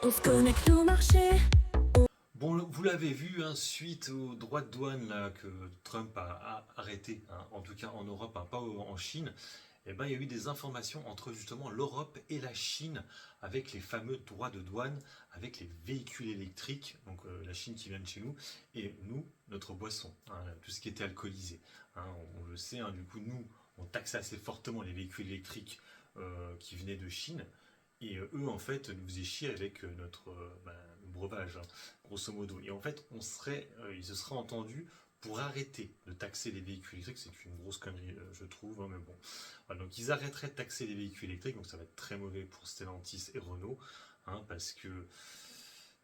On se connecte au marché. Bon, vous l'avez vu, hein, suite aux droits de douane là, que Trump a arrêté, hein, en tout cas en Europe, hein, pas en Chine, eh ben, il y a eu des informations entre justement l'Europe et la Chine avec les fameux droits de douane, avec les véhicules électriques, donc la Chine qui vient de chez nous, et nous, notre boisson, hein, tout ce qui était alcoolisé. Hein, on le sait, hein, du coup, nous, on taxait assez fortement les véhicules électriques qui venaient de Chine. Et eux, en fait, nous faisaient chier avec notre breuvage, hein, grosso modo. Et en fait, ils se seraient entendus pour arrêter de taxer les véhicules électriques. C'est une grosse connerie, je trouve, hein, mais bon. Voilà, donc ils arrêteraient de taxer les véhicules électriques, donc ça va être très mauvais pour Stellantis et Renault, hein, parce que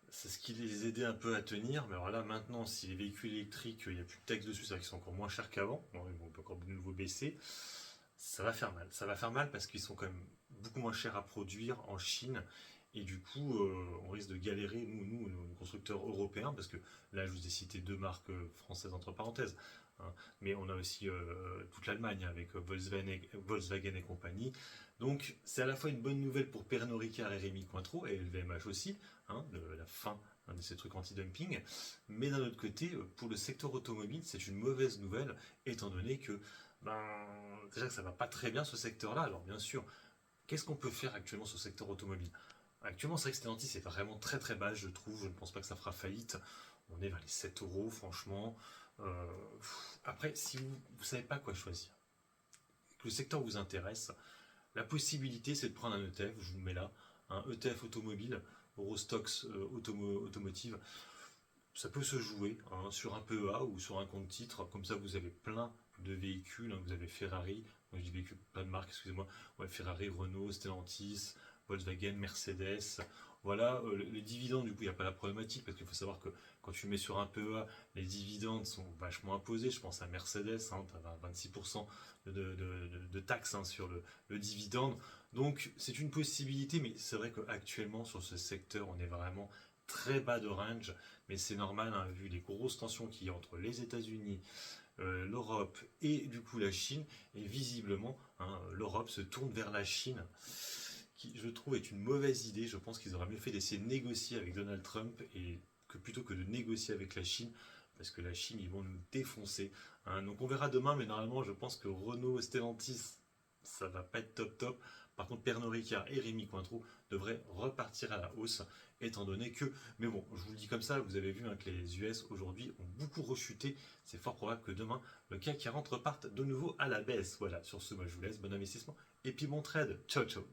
c'est ce qui les aidait un peu à tenir. Mais alors là, maintenant, si les véhicules électriques, il n'y a plus de taxes dessus, c'est vrai qu'ils sont encore moins chers qu'avant. Bon, ils vont encore de nouveau baisser. Ça va faire mal. Ça va faire mal parce qu'ils sont quand même beaucoup moins chers à produire en Chine. Et du coup, on risque de galérer, nos constructeurs européens, parce que là, je vous ai cité deux marques françaises entre parenthèses. Hein, mais on a aussi toute l'Allemagne avec Volkswagen et compagnie. Donc, c'est à la fois une bonne nouvelle pour Pernod Ricard et Rémi Cointreau, et LVMH aussi, hein, de la fin de ces trucs anti-dumping. Mais d'un autre côté, pour le secteur automobile, c'est une mauvaise nouvelle, étant donné que ben, déjà que ça va pas très bien ce secteur-là. Alors bien sûr, qu'est-ce qu'on peut faire actuellement sur le secteur automobile? Actuellement, c'est vrai que Stellantis est vraiment très très bas, je trouve. Je ne pense pas que ça fera faillite. On est vers les 7 euros, franchement. Euh, Après, si vous ne savez pas quoi choisir, que le secteur vous intéresse, la possibilité c'est de prendre un ETF, je vous le mets là, un ETF automobile, Eurostox Automotive. Ça peut se jouer, hein, sur un PEA ou sur un compte titre, comme ça vous avez plein de véhicules, hein, vous avez Ferrari, moi je dis véhicules, pas de marque, excusez-moi, ouais, Ferrari, Renault, Stellantis, Volkswagen, Mercedes, voilà, les dividendes, du coup, il n'y a pas la problématique, parce qu'il faut savoir que quand tu mets sur un PEA, les dividendes sont vachement imposés, je pense à Mercedes, hein, tu as 26% de taxes, hein, sur le dividende, donc c'est une possibilité, mais c'est vrai qu'actuellement sur ce secteur, on est vraiment très bas de range, mais c'est normal, hein, vu les grosses tensions qu'il y a entre les États-Unis, l'Europe et du coup la Chine, et visiblement, hein, l'Europe se tourne vers la Chine, qui je trouve est une mauvaise idée. Je pense qu'ils auraient mieux fait d'essayer de négocier avec Donald Trump et que plutôt que de négocier avec la Chine, parce que la Chine, ils vont nous défoncer, hein. Donc on verra demain, mais normalement, je pense que Renault, Stellantis, ça va pas être top top. Par contre, Pernod Ricard et Rémi Cointreau devraient repartir à la hausse, étant donné que, mais bon, je vous le dis comme ça, vous avez vu, hein, que les US aujourd'hui ont beaucoup rechuté. C'est fort probable que demain, le CAC 40 reparte de nouveau à la baisse. Voilà, sur ce, moi je vous laisse, bon investissement et puis bon trade. Ciao, ciao.